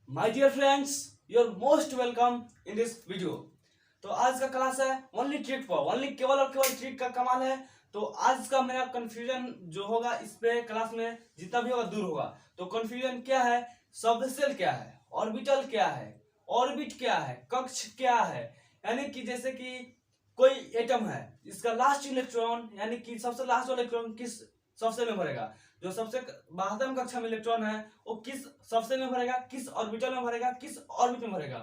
My dear friends, you are most welcome in this video. तो आज का class है ओनली ट्रिक पर, ओनली केवल और केवल ट्रिक का कमाल है। तो आज का मेरा कंफ्यूजन जो होगा इस पे क्लास में जितना भी होगा दूर होगा। तो कंफ्यूजन क्या है, सबसेल क्या है, ऑर्बिटल क्या है, ऑर्बिट क्या है, कक्ष क्या है। यानी कि जैसे कि कोई एटम है, इसका लास्ट इलेक्ट्रॉन यानी कि सबसे लास्ट वाला इलेक्ट्रॉन किस सबसे में भरेगा, जो सबसे बाहरम कक्षा में इलेक्ट्रॉन है वो किस सबसे में भरेगा, किस ऑर्बिटल में भरेगा, किस ऑर्बिट में भरेगा।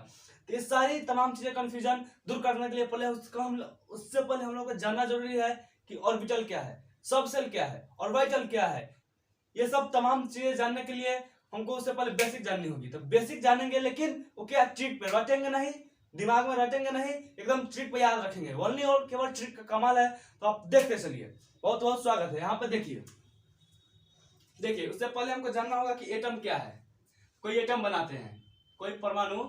तो ये सारी तमाम चीजें कंफ्यूजन दूर करने के लिए पहले उससे पहले हम लोग को जानना जरूरी है कि ऑर्बिटल क्या है, सबसेल क्या है, ऑर्बिटल क्या है। ये सब तमाम चीजें जानने के लिए हमको उससे पहले बेसिक जाननी होगी। तो बेसिक जानेंगे, लेकिन वो क्या ट्रिक पे रटेंगे नहीं, दिमाग में रटेंगे नहीं, एकदम ट्रिक पे याद रखेंगे। ओनली और केवल ट्रिक का कमाल है। तो आप देखते चलिए, बहुत बहुत स्वागत है। यहाँ पे देखिए उससे पहले हमको जानना होगा कि एटम क्या है। कोई एटम बनाते हैं, कोई परमाणु,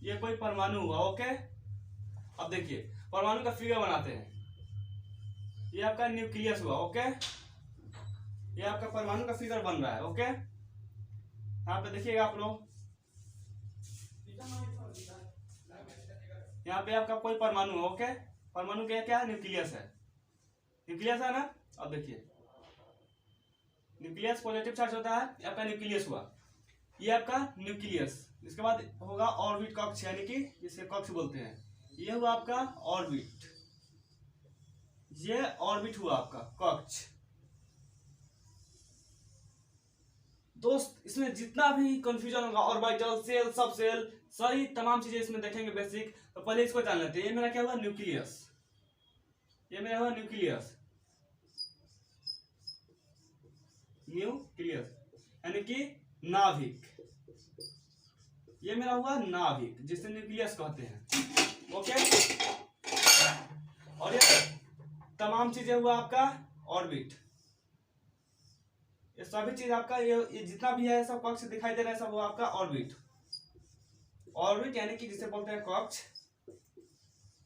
ये कोई परमाणु हुआ, ओके। अब देखिए परमाणु का फिगर बनाते हैं, ये आपका न्यूक्लियस हुआ, ओके। ये आपका परमाणु का फिगर बन रहा है, ओके। यहाँ पे देखिएगा आप लोग, यहाँ पे आपका कोई परमाणु है, ओके। परमाणु क्या है, न्यूक्लियस है, न्यूक्लियस है ना। अब देखिए न्यूक्लियस पॉजिटिव चार्ज होता है, आपका न्यूक्लियस हुआ, ये आपका न्यूक्लियस। इसके बाद होगा ऑर्बिट कक्ष, यानी कि इसे कक्ष बोलते हैं। ये हुआ आपका ऑर्बिट, ये ऑर्बिट हुआ आपका कक्ष। दोस्त इसमें जितना भी कंफ्यूजन होगा, ऑर्बिटल, सेल, सब सेल, सारी तमाम चीजें इसमें देखेंगे बेसिक। तो पहले इसको जान लेते हैं। ये मेरा क्या हुआ, न्यूक्लियस, ये मेरा हुआ न्यूक्लियस, न्यूक्लियस यानी कि नाभिक। ये मेरा हुआ नाभिक, जिसे न्यूक्लियस कहते हैं, ओके। और ये तमाम चीजें हुआ आपका ऑर्बिट। ये सभी चीज आपका ये जितना भी है सब कक्ष दिखाई दे रहा है, सब हुआ आपका ऑर्बिट। ऑर्बिट यानी कि जिसे बोलते हैं कक्ष,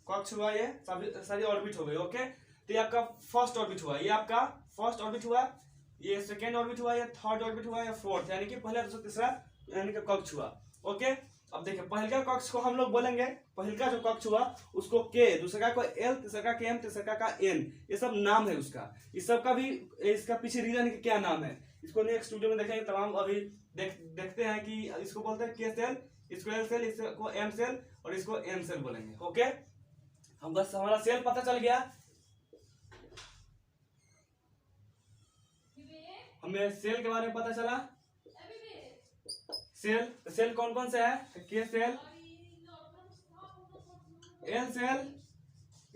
कक्ष हुआ, ये सभी सारी ऑर्बिट हो गई, ओके। तो ये आपका फर्स्ट ऑर्बिट हुआ, ये आपका फर्स्ट ऑर्बिट हुआ, ये सेकेंड ऑर्बिट हुआ, ये थर्ड ऑर्बिट हुआ, या फोर्थ यानी कि पहला, दूसरा, तीसरा यानी कि कक्ष हुआ, ओके। अब देखिए पहला कक्ष को हम लोग बोलेंगे, पहला जो कक्ष हुआ उसको के, दूसरा को एल, तीसरा का एम, तीसरा का एन, ये सब नाम है उसका। इस सब का भी इसका पीछे रीजन कि क्या नाम है, इसको नेक्स्ट वीडियो में देखेंगे तमाम। अभी देखते हैं कि इसको बोलते हैं के सेल, इसको एल सेल, इसको एम सेल और इसको एन सेल बोलेंगे, ओके। हम बस हमारा सेल पता चल गया, हमें सेल के बारे में पता चला। सेल कौन कौन से है, K shell, L shell,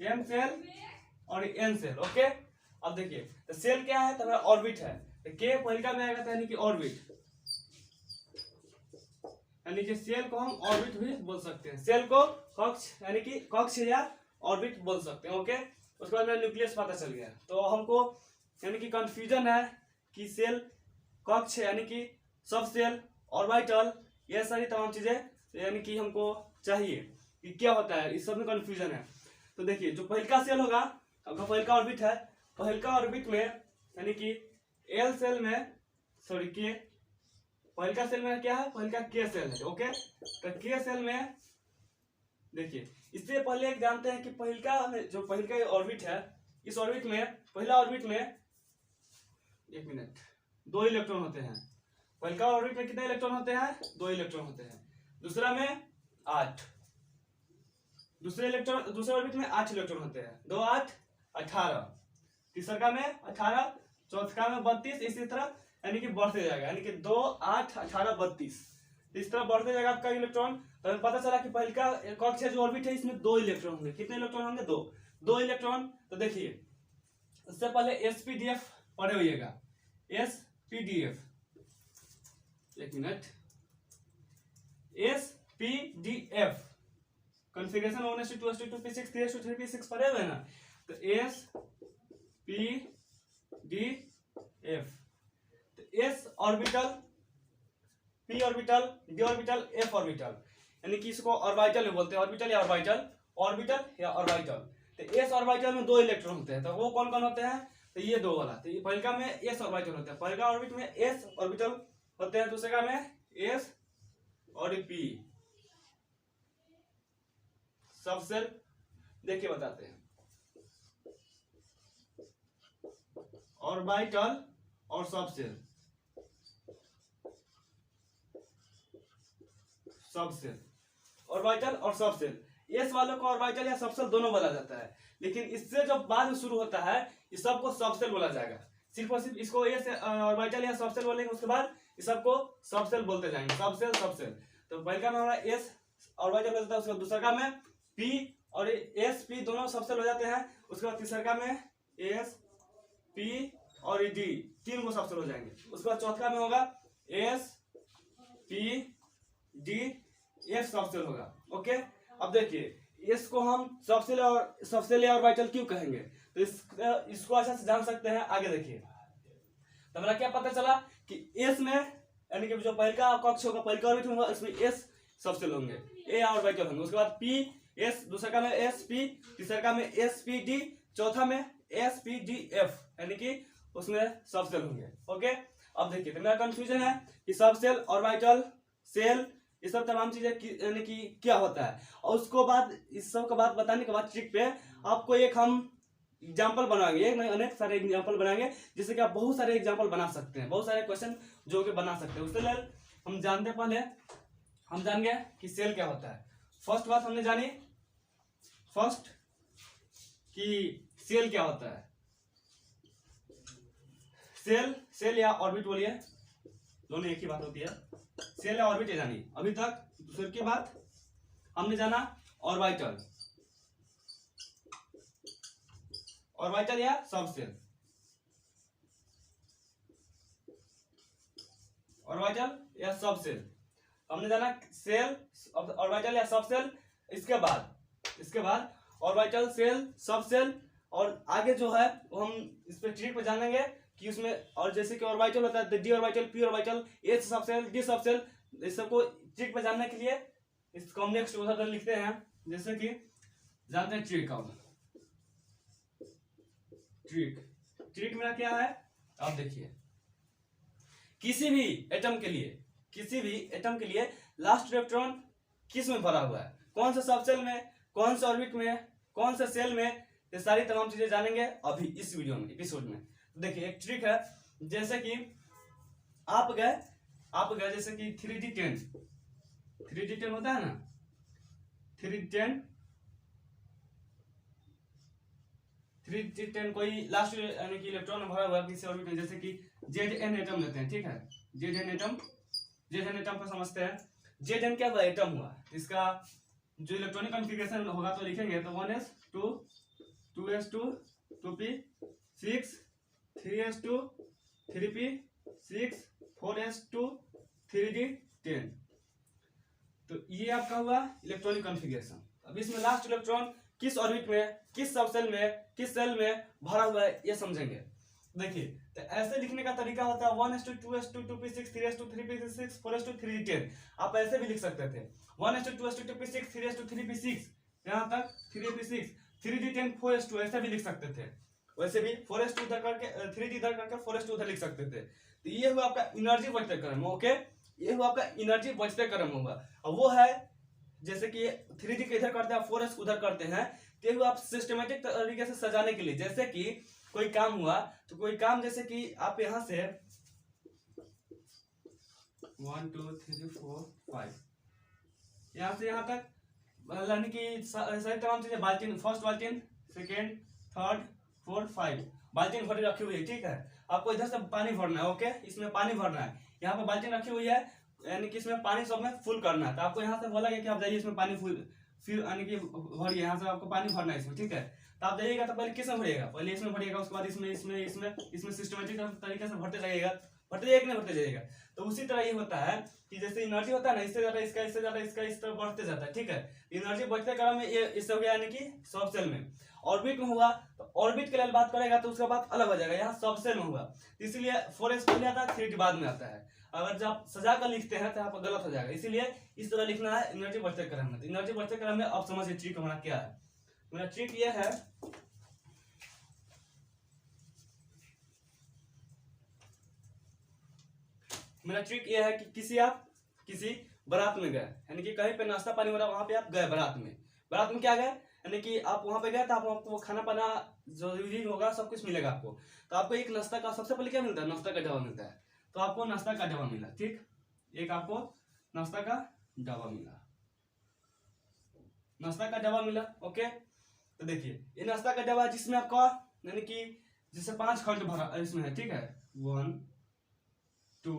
M shell और एन सेल, ओके। अब देखिए तो सेल क्या है, तो हमारा ऑर्बिट है। तो के पहला में आएगा, यानी कि ऑर्बिट, यानी कि सेल को हम ऑर्बिट भी बोल सकते हैं। सेल को कक्ष यानी कि कक्ष या ऑर्बिट बोल सकते हैं, ओके। उसके बाद मेरा न्यूक्लियस पता चल गया। तो हमको यानी कि कंफ्यूजन है कि सेल, कक्ष यानी कि सब सेल, ऑर्बिटल, ये सारी तमाम चीजें यानी कि हमको चाहिए कि क्या होता है, इस सब में कंफ्यूजन है। तो देखिए जो पहला सेल होगा, आपका पहला ऑर्बिट है, पहला ऑर्बिट में यानी कि एल सेल में, सॉरी के, पहला सेल में क्या है, पहला के सेल है, ओके। तो के सेल में देखिए, इससे पहले एक जानते हैं कि जो पहला ऑर्बिट है, इस ऑर्बिट में, पहला ऑर्बिट में, एक मिनट, 2 इलेक्ट्रॉन होते हैं। पहला ऑर्बिट में कितने इलेक्ट्रॉन होते हैं, 2 इलेक्ट्रॉन होते हैं। दूसरा में 8, दूसरे ऑर्बिट में 8 इलेक्ट्रॉन होते हैं, 2 8 18, तीसरा में 18, चौथा में 32, इसी तरह यानी कि बढ़ते जाएगा, यानी कि 2 8 18 32, इस तरह बढ़ते जाएगा आपका इलेक्ट्रॉन। तो हमें पता चला कि पहला कक्ष जो ऑर्बिट है इसमें 2 इलेक्ट्रॉन होंगे। कितने इलेक्ट्रॉन होंगे, 2 इलेक्ट्रॉन। तो देखिए उससे पहले एसपीडीएफ पढ़े होइएगा, एसपीडीएफ, एक minute, SPDF configuration 1s2 2s2 2p6 3s2 3p6 पढ़े हुए ना। तो SPDF, S orbital, P orbital, D orbital, F orbital, यानी कि इसको ऑर्बिटल में बोलते हैं, ऑर्बिटल या ऑर्बिटल, ऑर्बिटल या ऑर्बिटल। तो एस ऑर्बिटल में 2 इलेक्ट्रॉन होते हैं। तो वो कौन कौन होते हैं, तो ये 2 वाला। तो ये पहला में एस ऑर्बिटल होता है, पहला ऑर्बिट में एस ऑर्बिटल होते हैं, दूसरे का में एस और पी सब सेल। देखिए बताते हैं, ऑर्बिटल और सब सेल, सब सेल, ऑर्बिटल और सब सेल। एस वालों को ऑर्बिटल या सब सेल दोनों बोला जाता है, लेकिन इससे जब बाद में शुरू होता है इस सबको सब सेल बोला जाएगा। सिर्फ और सिर्फ इसको एस ऑर्बिटल या सब सेल बोलेंगे, उसके बाद इस सबको सब सेल बोलते जाएंगे, सब सेल सब सेल। तो पहले का में हमारा एस ऑर्बिटल होता है, उसके बाद दूसरा का में पी और एस पी दोनों सब सेल हो जाते हैं। उसके बाद तीसरा का में एस पी और डी तीन को सब सेल हो जाएंगे। उसके बाद चौथा में होगा एस पी डी एफ सब सेल होगा। ओके, अब देखिए इसको हम सब सेल या ऑर्बिटल क्यों कहेंगे, तो इसको अच्छा से जान सकते हैं। आगे देखिए, तो हमारा क्या पता चला कि एस में यानी कि जो पहले का कक्ष होगा, पहले का ऑर्बिट होगा, इसमें एस सब सेल होंगे, ए ऑर्बिटल होंगे। उसके बाद पी एस, दूसरा का में एस पी, तीसरा का में एस पी डी, चौथा में एस पी डी एफ यानी कि उसमें सब सेल होंगे। ओके, अब देखिए तो मेरा कंफ्यूजन है कि सब सेल, ऑर्बिटल, सेल, ये सब तमाम चीजें यानी कि क्या होता है। और उसको बाद इस सब का बात बताने के बाद ट्रिक पे आपको एक हम एग्जाम्पल बनाएंगे, एक नहीं अनेक सारे एग्जाम्पल बनाएंगे, जिससे कि आप बहुत सारे एग्जाम्पल बना सकते हैं, बहुत सारे क्वेश्चन जो कि बना सकते हैं। उसके लिए हम जानते पहले हम जान गए कि सेल क्या होता है। फर्स्ट बात हमने जानी फर्स्ट कि सेल क्या होता है। सेल या ऑर्बिट बोलिए, दोनों एक ही बात होती है। सेल या ऑर्बिट जानी अभी तक। दूसरे की बात हमने जाना ऑर्बिटल, ऑर्बिटल या सब सेल, ऑर्बिटल या सब सेल हमने जाना सेल, ऑर्बिटल या सब सेल। इसके बाद ऑर्बिटल, सेल, सब सेल, और आगे जो है वो हम इस पे ट्रिक पे जानेंगे कि उसमें और जैसे कि ऑर्बिटल होता है D orbital, P orbital, H सब सेल, डी सब सेल, इस सबको ट्रिक पे जानने के लिए इसको हम नेक्स्ट उदाहरण लिखते हैं। जैसे कि जानते हैं ट्रिक। अब ट्रिक मेरा क्या है, आप देखिए, किसी भी एटम के लिए लास्ट इलेक्ट्रॉन किस में भरा हुआ है, कौन से सब सेल में, कौन से ऑर्बिट में, कौन से सेल में, ये सारी तमाम चीजें जानेंगे अभी इस वीडियो में, एपिसोड में। तो देखिए एक ट्रिक है, जैसे कि आप गए जैसे कि 3D10 होता है ना, 3D10 कोई लास्ट यानी कि इलेक्ट्रॉन भरा हुआ है किसी ऑर्बिट में, जैसे कि Zn एटम लेते हैं, ठीक है। Zn एटम को समझते हैं। Zn क्या हुआ, एटम हुआ, इसका जो इलेक्ट्रॉनिक कॉन्फ़िगरेशन होगा तो लिखेंगे तो 1s2 2s2 2p 6 3s2 3p 6 4s2 3d10। तो ये आपका हुआ इलेक्ट्रॉनिक कॉन्फ़िगरेशन। अब इसमें लास्ट इलेक्ट्रॉन किस ऑर्बिट में, किस सब सेल में, किस सेल में भरा हुआ है ये समझेंगे। देखिए तो ऐसे लिखने का तरीका होता है 1s2 2s2 2p6 3s2 3p6 4s2 3d10। आप ऐसे भी लिख सकते थे 1s2 2s2 2p6 3s2 3p6 यहाँ तक 3p6 3d10 4s2 ऐसे भी लिख सकते थे। वैसे भी 4s2 उधर करके 3d इधर करके 4s2 उधर लिख सकते थे। तो ये हुआ आपका एनर्जी बचते क्रम। ओके, ये हुआ आपका एनर्जी बचते क्रम होगा। अब वो है जैसे कि 3d के इधर करते हैं 4s उधर करते हैं, तो ये आप सिस्टमेटिक तरीके से सजाने के लिए, जैसे कि कोई काम हुआ तो कोई काम जैसे कि आप यहां से 1 2 3 4 5 यहां से यहां तक यानी कि सारी तमाम चीजें बाल्टीन, फर्स्ट बाल्टीन, सेकेंड, थर्ड, फोर्थ, 5 बाल्टीन भरी रखी हुई है, ठीक है। आपको इधर से पानी भरना है। ओके, इसमें पानी भरना है, यहाँ पे बाल्टीन रखी हुई है यानी कि इसमें पानी सब में फुल करना है। तो आपको यहाँ से बोला गया कि आप जाइए इसमें पानी फुल फिर यानी कि भरिए, यहाँ से आपको पानी भरना है इसमें, ठीक है। तो आप जाइएगा तो पहले किसमें भरिएगा, पहले इसमें भरिएगा, उसके बाद इसमें सिस्टमेटिक तरीके से भरते जाइएगा, भरते जाइएगा। तो उसी तरह ये होता है कि जैसे एनर्जी होता है ना, इससे ज्यादा इसका, इससे ज्यादा इसका, इस तरह बढ़ते जाता है, ठीक है। एनर्जी बढ़ते क्रम में ये इससे हो गया यानी कि सब सेल में। ऑर्बिट में हुआ तो ऑर्बिट के लिए बात करेगा तो उसका बात अलग हो जाएगा, यहाँ सब सेल में हुआ, इसलिए 4s पहले आता है 3d बाद में आता है। अगर जब सजा कर लिखते हैं तो यहाँ पर गलत हो जाएगा, इसीलिए इस तरह लिखना है एनर्जी बढ़ते क्रम में। तो एनर्जी बढ़ते क्रम में आप समझिए ट्रिक हमारा क्या है। मेरा ट्रिक ये है मेरा ट्रिक ये है कि किसी बारात में गए, यानी कि कहीं पे नाश्ता पानी हो रहा है, वहां पे आप गए बारात में क्या गए, यानी कि आप वहां पे गए तो आपको खाना पाना जरूरी होगा, सब कुछ मिलेगा आपको। तो आपको एक नाश्ता का सबसे पहले क्या मिलता है, नाश्ता का डब्बा मिलता है। तो आपको नाश्ता का डब्बा मिला, ठीक, एक आपको नाश्ता का डब्बा मिला, नाश्ता का डब्बा मिला। ओके, तो देखिए ये नाश्ता का डब्बा जिसमें आपका यानी कि जिससे 5 खंड भरा इसमें है, ठीक है, 1 2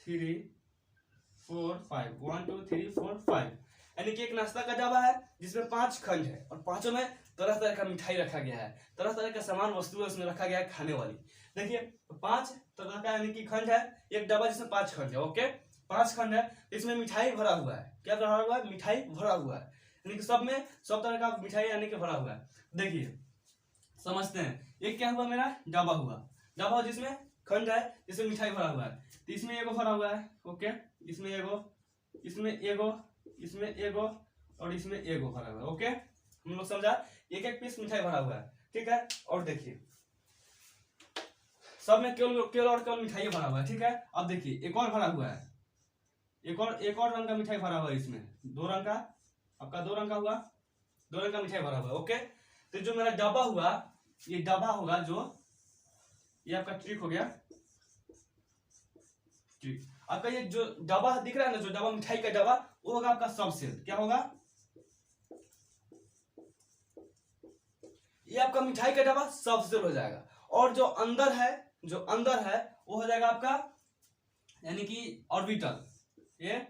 3 4 5, 1 2 3 4 5, यानी कि एक नाश्ता का डब्बा है जिसमें 5 खंड है और पांचों में तरह तरह का मिठाई रखा गया है, तरह तरह का सामान वस्तु उसमें रखा गया है खाने वाली। देखिए 5 तरह का यानी कि खंड है, एक डब्बा जिसमें 5 खंड है। ओके, 5 खंड है, इसमें मिठाई भरा हुआ है। क्या भरा हुआ है, मिठाई भरा हुआ है, यानी कि सब में सब तरह का मिठाई यानी कि भरा हुआ है। देखिए समझते हैं, एक क्या हुआ मेरा डब्बा हुआ, डब्बा जिसमें खंड है जिसमें मिठाई भरा हुआ है। तो इसमें एगो भरा हुआ है, ओके, इसमें एगो, इसमें एगो, इसमें एगो और इसमें एगो भरा हुआ है। ओके, हम लोग समझा, एक एक पीस मिठाई भरा हुआ है, ठीक है। और देखिए सब में केवल मिठाई भरा हुआ है, ठीक है। अब देखिए एक और भरा हुआ है, एक और रंग का मिठाई भरा हुआ है, इसमें 2 रंग का, आपका 2 रंग का हुआ, 2 रंग का मिठाई भरा हुआ है। ओके, तो जो मेरा डब्बा हुआ, ये डब्बा होगा जो, ये आपका ट्रिक हो गया, ट्रिक। आपका ये जो डब्बा दिख रहा है ना, जो डब्बा मिठाई का डब्बा, वो होगा आपका सब सेल। क्या होगा, ये आपका मिठाई का डब्बा सब सेल हो जाएगा। और जो अंदर है वो हो जाएगा आपका यानी कि ऑर्बिटल, ये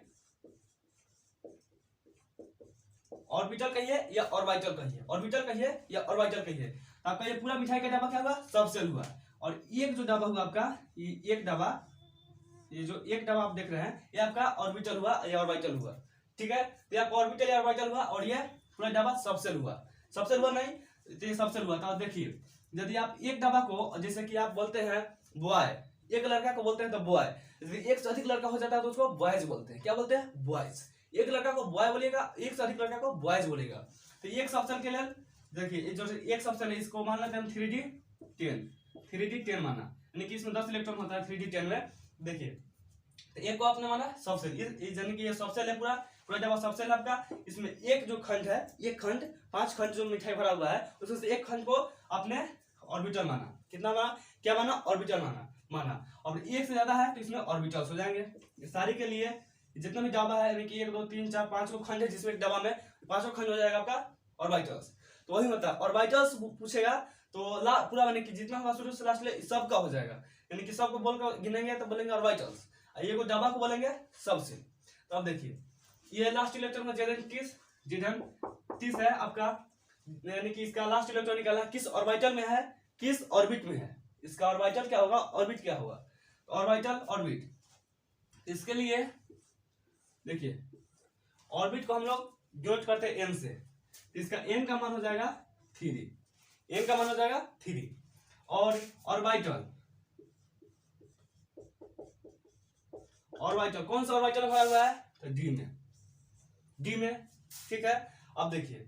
ऑर्बिटल कहिए या ऑर्बिटल कहिए, ऑर्बिटल कहिए या ऑर्बिटल कहिए। तो आपका ये पूरा मिठाई का डब्बा क्या हुआ, सब सेल हुआ। और एक जो डब्बा हुआ आपका, ये एक डब्बा, ये जो एक डब्बा आप देख रहे हैं, ये आपका ऑर्बिटल हुआ या ऑर्बिटल हुआ, ठीक है। तो ये आपका ऑर्बिटल या ऑर्बिटल हुआ और ये पूरा डब्बा सब सेल हुआ, सब सेल हुआ नहीं तो ये सब सेल हुआ। तो देखिए यदि आप एक डब्बा को, जैसे कि आप बोलते हैं बॉय, एक लड़का को बोलते हैं तो बॉय, यदि एक से अधिक लड़का हो जाता है तो उसको बॉयज बोलते हैं। क्या बोलते हैं, बॉयज। एक लड़का को बॉय बोलेगा, एक से अधिक लड़का को बॉयज बोलेगा। तो एक सबसेल के लिए देखिए जो एक सबसेल है, इसको मान लेते हैं हम 3D10 माना, यानी कि इसमें 10 इलेक्ट्रॉन होता है 3D10 में। देखिए तो एक को आपने माना सबसेल, यानी कि ये सबसेल है, पूरा डब्बा सबसेल आपका। इसमें एक जो खंड है, एक खंड, 5 खंड जो मिठाई भरा हुआ है, उसमें से एक खंड को आपने ऑर्बिटल माना। कितना माना, क्या माना, ऑर्बिटल माना। और एक से ज्यादा है तो इसमें ऑर्बिटल्स हो जाएंगे। सारी के लिए जितना भी डब्बा है, यानी कि 1 2 3 4 5 को खंड है, जिसमें एक डब्बा में 5 खंड हो जाएगा आपका ऑर्बिटल्स। तो वही होता है, ऑर्बिटल्स पूछेगा तो पूरा यानी कि जितना होगा शुरू से लास्ट ले सबका हो जाएगा, यानी कि सबको बोलकर गिनेंगे तो बोलेंगे ऑर्बिटल्स, ये को डब्बा को बोलेंगे सबसे। तो अब देखिए ये लास्ट इलेक्ट्रॉन का Zn 30 है आपका, यानी कि इसका लास्ट इलेक्ट्रॉन निकालना किस ऑर्बिटल में है, किस ऑर्बिट में है। इसका ऑर्बिटल क्या होगा, ऑर्बिट क्या होगा, ऑर्बिटल ऑर्बिट। इसके लिए देखिए ऑर्बिट को हम लोग जोड़ करते हैं n से, तो इसका n का मान हो जाएगा 3, n का मान हो जाएगा 3। और ऑर्बिटल कौन सा ऑर्बिटल भरा हुआ है, तो डी में, ठीक है। अब देखिए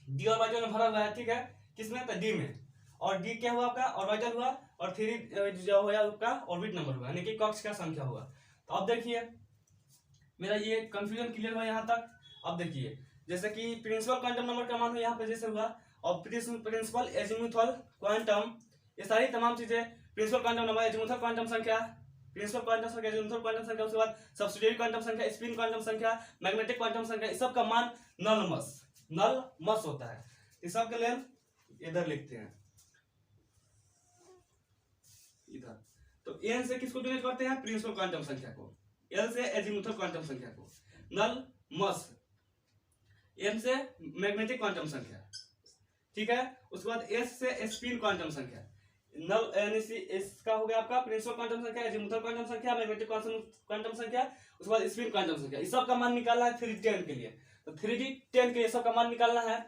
डी ऑर्बिटल में भरा हुआ है, ठीक है, किसमें, तो डी में। और डी क्या हुआ आपका, ऑर्बिटल हुआ, और 3 जो हुआ आपका ऑर्बिट नंबर हुआ, यानी कि कक्ष का संख्या हुआ। तो अब देखिए मेरा ये कंफ्यूजन क्लियर हुआ यहाँ तक। अब देखिए जैसे कि प्रिंसिपल क्वांटम नंबर का मान यहाँ पे जैसे हुआ, और प्रिंसिपल एजीमुथल क्वांटम, ये सारी तमाम चीजें, principal quantum number, azimuthal quantum संख्या, प्रिंसिपल क्वांटम संख्या, एजीमुथल क्वांटम संख्या, उसके बाद सब्सिडियरी क्वांटम संख्या, स्पिन क्वांटम संख्या, मैग्नेटिक क्वांटम संख्या, इस सब का मान नल मस होता है। इस सब के लिए इधर लिखते हैं, इधर। तो एन से किसको डिनोट करते हैं, प्रिंसिपल क्वांटम संख्या को, एल से एजीमुथल क्वांटम संख्या को, नल मस, एम से मैग्नेटिक क्वांटम संख्या, ठीक है। उसके बाद एस से स्पिन क्वांटम संख्या, नल यानी इसका हो गया आपका प्रिंसिपल क्वांटम संख्या, एजीमुथल क्वांटम संख्या, मैग्नेटिक क्वांटम संख्या, उसके बाद स्पिन क्वांटम संख्या। इस सब का मान निकालना है 3D10 के लिए। तो 3D10 के ये सब का मान निकालना है।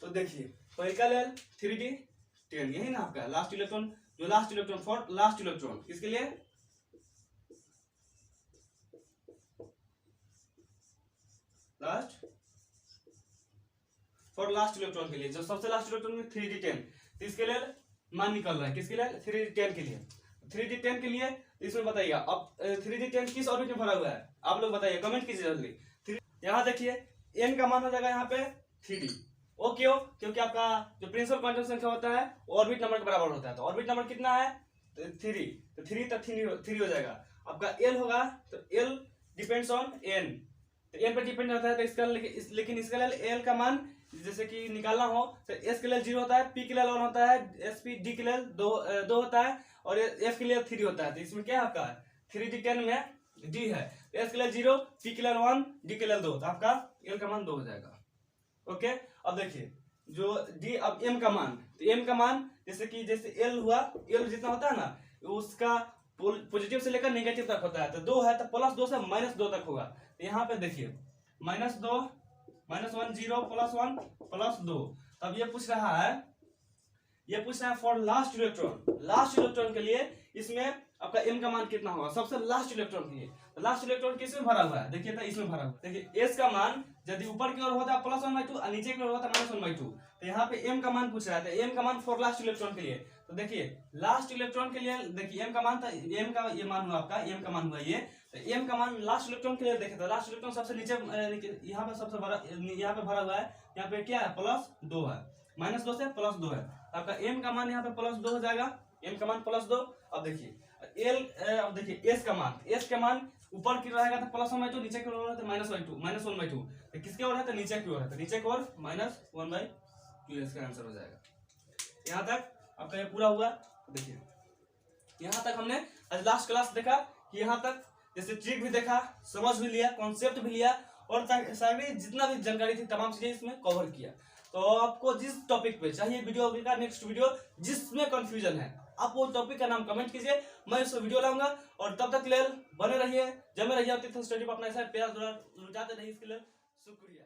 तो देखिए पहला ले 3D10, यही ना आपका लास्ट इलेक्ट्रॉन, जो last electron for last electron, इसके लिए लास्ट इलेक्ट्रॉन के लिए, जो सबसे लास्ट इलेक्ट्रॉन में 3D10, तो इसके लिए मान निकल रहा है, किसके लिए, 3D10 के लिए। 3D10 के लिए तो इसमें बताइएगा अब 3D10 किस ऑर्बिट में भरा हुआ है, आप लोग बताइए, कमेंट कीजिए जल्दी। यहाँ देखिए n का मान हो जाएगा यहाँ पे 3D। वो क्यों? क्योंकि आपका जो प्रिंसिपल क्वांटम संख्या होता है वो ऑर्बिट नंबर के बराबर होता है। तो ऑर्बिट नंबर कितना है? 3। तो 3 तक 3 हो जाएगा। आपका l होगा तो l डिपेंड्स ऑन n, तो n पर डिपेंड रहता है। तो इसका लेकिन इसके लिए l का मान जैसे कि निकालना हो तो s के लिए 0 होता है, p के लिए 1 होता है, sp d के लिए 2 होता है और f के लिए 3 होता है। तो इसमें क्या आपका 3D10 में d है, s के लिए 0, p के लिए 1, d के लिए 2, तो आपका l का मान 2 हो जाएगा। ओके, अब देखिए जो d, अब m का मान, तो m का मान जैसे l हुआ, l जितना होता है ना उसका पॉजिटिव से लेकर नेगेटिव तक होता है। तो 2 है तो +2 से -2 तक होगा। तो यहाँ पे देखिए -2, -1 0, +1 +2। अब ये पूछ रहा है for last electron, last electron के लिए इसमें आपका m का मान कितना होगा सबसे लास्ट इलेक्ट्रॉन के लिए। तो लास्ट इलेक्ट्रॉन किसमें भरा हुआ है? देखिए तो इसमें भरा हुआ है। देखिए s का मान यदि ऊपर की ओर होता है +1/2 और नीचे की ओर होता है -1/2। तो यहाँ पे m का मान पूछ रहा है, m का मान फॉर लास्ट इलेक्ट्रॉन के लिए। तो देखिए लास्ट इलेक्ट्रॉन के लिए देखिए m का मान था, m का ये मान हुआ आपका, m का मान हुआ ये। तो m का मान लास्ट इलेक्ट्रॉन के लिए देखे तो लास्ट इलेक्ट्रॉन सबसे नीचे यहाँ पे सबसे बड़ा यहाँ पे भरा हुआ है। यहाँ पे क्या है? +2 है, -2 से +2 है। आपका m का मान यहाँ पे +2 हो जाएगा, m का मान +2। अब देखिए अब देखिए s का मान ऊपर की रहेगा तो +1/2, नीचे की ओर है तो -1/2। तो किसके ओर है? तो नीचे की ओर है, तो नीचे की ओर -1/2 इसका आंसर हो जाएगा। यहाँ तक आपका ये पूरा हुआ। देखिए यहाँ तक हमने आज लास्ट क्लास देखा कि यहाँ तक जैसे ट्रिक भी देखा, समझ भी लिया, कॉन्सेप्ट भी लिया और सारी जितना भी जानकारी थी तमाम चीजें इसमें कवर किया। तो आपको जिस टॉपिक पे चाहिए वीडियो का नेक्स्ट वीडियो जिसमें कंफ्यूजन है आप वो टॉपिक का नाम कमेंट कीजिए, मैं उसको वीडियो लाऊंगा। और तब तक के लिए बने रहिए, जमे रहिए, स्टडी पर अपना ऐसा प्यार लुटाते रहिए। इसके लिए शुक्रिया।